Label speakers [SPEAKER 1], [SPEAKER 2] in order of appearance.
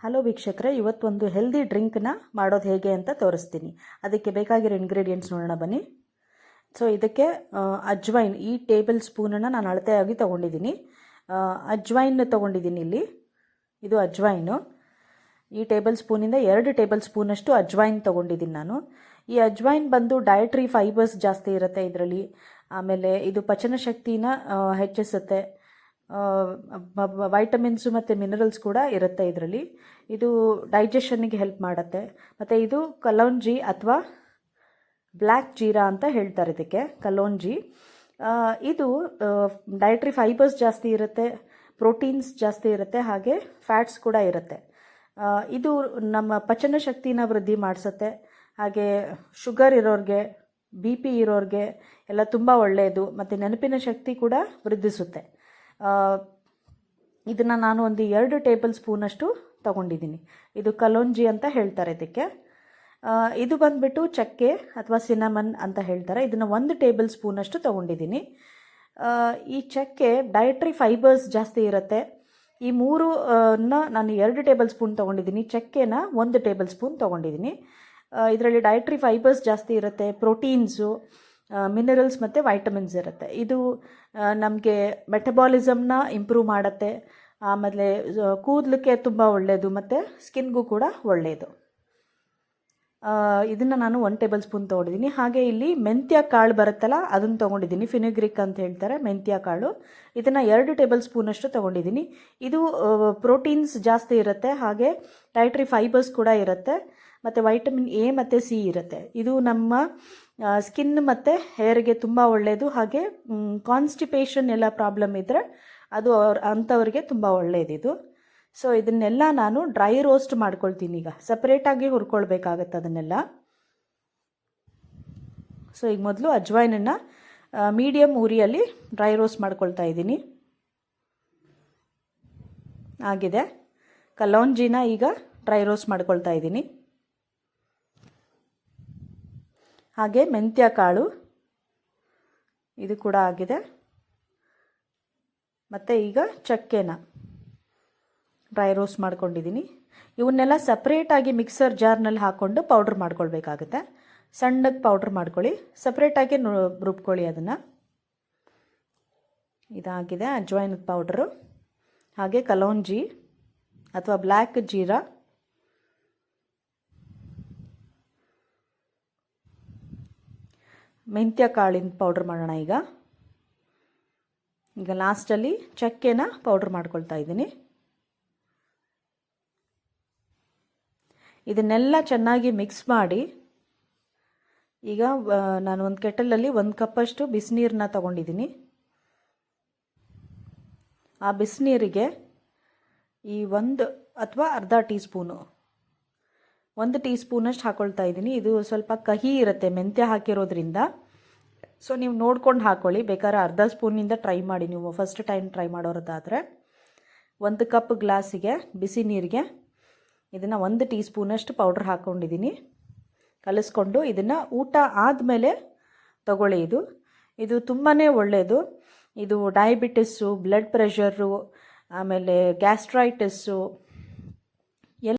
[SPEAKER 1] Hello ವೀಕ್ಷಕರೇ, ಇವತ್ತೊಂದು healthy ಡ್ರಿಂಕ್ನ ಮಾಡೋದು ಹೇಗೆ ಅಂತ ತೋರಿಸ್ತೀನಿ. ಅದಕ್ಕೆ ಬೇಕಾಗಿರೋ ಇಂಗ್ರೀಡಿಯೆಂಟ್ಸ್ ನೋಡೋಣ ಬನ್ನಿ. ಸೊ ಇದಕ್ಕೆ ಅಜ್ವೈನ್ ಈ ಟೇಬಲ್ ಸ್ಪೂನನ್ನು ನಾನು ಅಳತೆಯಾಗಿ ತೊಗೊಂಡಿದ್ದೀನಿ. ಅಜ್ವೈನ್ ತೊಗೊಂಡಿದ್ದೀನಿ ಇಲ್ಲಿ. ಇದು ಅಜ್ವೈನು. ಈ ಟೇಬಲ್ ಸ್ಪೂನಿಂದ 2 ಟೇಬಲ್ ಸ್ಪೂನಷ್ಟು ಅಜ್ವೈನ್ ತೊಗೊಂಡಿದ್ದೀನಿ ನಾನು. ಈ ಅಜ್ವೈನ್ ಬಂದು ಡಯಟ್ರಿ ಫೈಬರ್ಸ್ ಜಾಸ್ತಿ ಇರುತ್ತೆ ಇದರಲ್ಲಿ. ಆಮೇಲೆ ಇದು ಪಚನ ಶಕ್ತಿನ ಹೆಚ್ಚಿಸುತ್ತೆ. ವೈಟಮಿನ್ಸು ಮತ್ತು ಮಿನರಲ್ಸ್ ಕೂಡ ಇರುತ್ತೆ ಇದರಲ್ಲಿ. ಇದು ಡೈಜೆಷನ್ನಿಗೆ ಹೆಲ್ಪ್ ಮಾಡುತ್ತೆ. ಮತ್ತು ಇದು ಕಲೋಂಜಿ ಅಥವಾ ಬ್ಲ್ಯಾಕ್ ಜೀರಾ ಅಂತ ಹೇಳ್ತಾರೆ ಇದಕ್ಕೆ, ಕಲೋಂಜಿ. ಇದು ಡಯಟ್ರಿ ಫೈಬರ್ಸ್ ಜಾಸ್ತಿ ಇರುತ್ತೆ, ಪ್ರೋಟೀನ್ಸ್ ಜಾಸ್ತಿ ಇರುತ್ತೆ, ಹಾಗೆ ಫ್ಯಾಟ್ಸ್ ಕೂಡ ಇರುತ್ತೆ. ಇದು ನಮ್ಮ ಪಚನ ಶಕ್ತಿನ ವೃದ್ಧಿ ಮಾಡಿಸುತ್ತೆ. ಹಾಗೆ ಶುಗರ್ ಇರೋರಿಗೆ, BP ಇರೋರಿಗೆ ಎಲ್ಲ ತುಂಬ ಒಳ್ಳೆಯದು. ಮತ್ತು ನೆನಪಿನ ಶಕ್ತಿ ಕೂಡ ವೃದ್ಧಿಸುತ್ತೆ. ಇದನ್ನು ನಾನು ಒಂದು 2 ಟೇಬಲ್ ಸ್ಪೂನಷ್ಟು ತೊಗೊಂಡಿದ್ದೀನಿ. ಇದು ಕಲೋಂಜಿ ಅಂತ ಹೇಳ್ತಾರೆ ಇದಕ್ಕೆ. ಇದು ಬಂದುಬಿಟ್ಟು ಚಕ್ಕೆ ಅಥವಾ ಸಿನಮನ್ ಅಂತ ಹೇಳ್ತಾರೆ. ಇದನ್ನು 1 ಟೇಬಲ್ ಸ್ಪೂನಷ್ಟು ತೊಗೊಂಡಿದ್ದೀನಿ. ಈ ಚಕ್ಕೆ ಡಯಟ್ರಿ ಫೈಬರ್ಸ್ ಜಾಸ್ತಿ ಇರುತ್ತೆ. ಈ 3 ನಾನು 2 ಟೇಬಲ್ ಸ್ಪೂನ್ ತೊಗೊಂಡಿದ್ದೀನಿ. ಚಕ್ಕೆನ 1 ಟೇಬಲ್ ಸ್ಪೂನ್ ತೊಗೊಂಡಿದ್ದೀನಿ. ಇದರಲ್ಲಿ ಡಯಟ್ರಿ ಫೈಬರ್ಸ್ ಜಾಸ್ತಿ ಇರುತ್ತೆ, ಪ್ರೋಟೀನ್ಸು, ಮಿನರಲ್ಸ್ ಮತ್ತು ವೈಟಮಿನ್ಸ್ ಇರುತ್ತೆ. ಇದು ನಮಗೆ ಮೆಟಬಾಲಿಸಮ್ನ ಇಂಪ್ರೂವ್ ಮಾಡುತ್ತೆ. ಆಮೇಲೆ ಕೂದಲಿಗೆ ತುಂಬ ಒಳ್ಳೆಯದು ಮತ್ತು ಸ್ಕಿನ್ಗೂ ಕೂಡ ಒಳ್ಳೆಯದು. ಇದನ್ನು ನಾನು 1 ಟೇಬಲ್ ಸ್ಪೂನ್ ತೊಗೊಂಡಿದ್ದೀನಿ. ಹಾಗೆ ಇಲ್ಲಿ ಮೆಂತ್ಯ ಕಾಳು ಬರುತ್ತಲ್ಲ, ಅದನ್ನು ತೊಗೊಂಡಿದ್ದೀನಿ. ಫಿನಿಗ್ರಿಕ್ ಅಂತ ಹೇಳ್ತಾರೆ, ಮೆಂತ್ಯ ಕಾಳು. ಇದನ್ನು 2 ಟೇಬಲ್ ಸ್ಪೂನಷ್ಟು ತೊಗೊಂಡಿದ್ದೀನಿ. ಇದು ಪ್ರೋಟೀನ್ಸ್ ಜಾಸ್ತಿ ಇರುತ್ತೆ, ಹಾಗೆ ಡಯಟ್ರಿ ಫೈಬರ್ಸ್ ಕೂಡ ಇರುತ್ತೆ, ಮತ್ತು ವೈಟಮಿನ್ A ಮತ್ತು C ಇರುತ್ತೆ. ಇದು ನಮ್ಮ ಸ್ಕಿನ್ ಮತ್ತು ಹೇರ್ಗೆ ತುಂಬ ಒಳ್ಳೆಯದು. ಹಾಗೆ ಕಾನ್ಸ್ಟಿಪೇಷನ್ ಎಲ್ಲ ಪ್ರಾಬ್ಲಮ್ ಇದ್ದರೆ ಅದು ಅಂಥವ್ರಿಗೆ ತುಂಬ ಒಳ್ಳೆಯದಿದು. ಸೊ ಇದನ್ನೆಲ್ಲ ನಾನು ಡ್ರೈ ರೋಸ್ಟ್ ಮಾಡ್ಕೊಳ್ತೀನಿ. ಈಗ ಸಪ್ರೇಟಾಗಿ ಹುರ್ಕೊಳ್ಬೇಕಾಗತ್ತೆ ಅದನ್ನೆಲ್ಲ. ಸೊ ಈಗ ಮೊದಲು ಅಜ್ವೈನನ್ನು ಮೀಡಿಯಮ್ ಉರಿಯಲ್ಲಿ ಡ್ರೈ ರೋಸ್ಟ್ ಮಾಡ್ಕೊಳ್ತಾ ಇದ್ದೀನಿ. ಆಗಿದೆ. ಕಲೋಂಜಿನ ಈಗ ಡ್ರೈ ರೋಸ್ಟ್ ಮಾಡ್ಕೊಳ್ತಾ ಇದ್ದೀನಿ. ಹಾಗೆ ಮೆಂತ್ಯ ಕಾಳು ಇದು ಕೂಡ ಆಗಿದೆ. ಮತ್ತು ಈಗ ಚಕ್ಕೆನ ಡ್ರೈ ರೋಸ್ಟ್ ಮಾಡ್ಕೊಂಡಿದ್ದೀನಿ. ಇವನ್ನೆಲ್ಲ ಸಪ್ರೇಟಾಗಿ ಮಿಕ್ಸರ್ ಜಾರ್ನಲ್ಲಿ ಹಾಕ್ಕೊಂಡು ಪೌಡ್ರ್ ಮಾಡ್ಕೊಳ್ಬೇಕಾಗುತ್ತೆ. ಸಣ್ಣಗೆ ಪೌಡ್ರ್ ಮಾಡ್ಕೊಳ್ಳಿ, ಸಪ್ರೇಟಾಗಿ ರುಬ್ಕೊಳ್ಳಿ ಅದನ್ನು. ಇದಾಗಿದೆ ಅಜ್ವೈನದ ಪೌಡ್ರು. ಹಾಗೆ ಕಲೋಂಜಿ ಅಥವಾ ಬ್ಲ್ಯಾಕ್ ಜೀರಾ, ಮೆಂತ್ಯ ಕಾಳಿನ ಪೌಡ್ರ್ ಮಾಡೋಣ ಈಗ ಲಾಸ್ಟಲ್ಲಿ ಚಕ್ಕೆನ ಪೌಡ್ರ್ ಮಾಡ್ಕೊಳ್ತಾ ಇದ್ದೀನಿ. ಇದನ್ನೆಲ್ಲ ಚೆನ್ನಾಗಿ ಮಿಕ್ಸ್ ಮಾಡಿ ಈಗ ನಾನು ಒಂದು ಕೆಟಲಲ್ಲಿ 1 ಕಪ್ಪಷ್ಟು ಬಿಸಿನೀರನ್ನ ತೊಗೊಂಡಿದ್ದೀನಿ. ಆ ಬಿಸಿನೀರಿಗೆ ಈ 1 ಅಥವಾ ಅರ್ಧ ಟೀ ಸ್ಪೂನು, 1 ಟೀ ಸ್ಪೂನಷ್ಟು ಹಾಕ್ಕೊಳ್ತಾ ಇದ್ದೀನಿ. ಇದು ಸ್ವಲ್ಪ ಕಹಿ ಇರುತ್ತೆ ಮೆಂತ್ಯ ಹಾಕಿರೋದ್ರಿಂದ. ಸೊ ನೀವು ನೋಡ್ಕೊಂಡು ಹಾಕ್ಕೊಳ್ಳಿ. ಬೇಕಾದ್ರೆ ಅರ್ಧ ಸ್ಪೂನಿಂದ ಟ್ರೈ ಮಾಡಿ ನೀವು ಫಸ್ಟ್ ಟೈಮ್ ಟ್ರೈ ಮಾಡೋರದ್ದಾದರೆ. 1 ಕಪ್ ಗ್ಲಾಸಿಗೆ ಬಿಸಿ ನೀರಿಗೆ ಇದನ್ನು 1 ಟೀ ಸ್ಪೂನಷ್ಟು ಪೌಡ್ರ್ ಹಾಕ್ಕೊಂಡಿದ್ದೀನಿ. ಕಲಿಸ್ಕೊಂಡು ಇದನ್ನು ಊಟ ಆದಮೇಲೆ ತಗೊಳ್ಳಿ. ಇದು ತುಂಬಾ ಒಳ್ಳೆಯದು. ಇದು ಡಯಾಬಿಟಿಸ್ಸು, ಬ್ಲಡ್ ಪ್ರೆಷರು, ಆಮೇಲೆ ಗ್ಯಾಸ್ಟ್ರೈಟಿಸ್ಸು,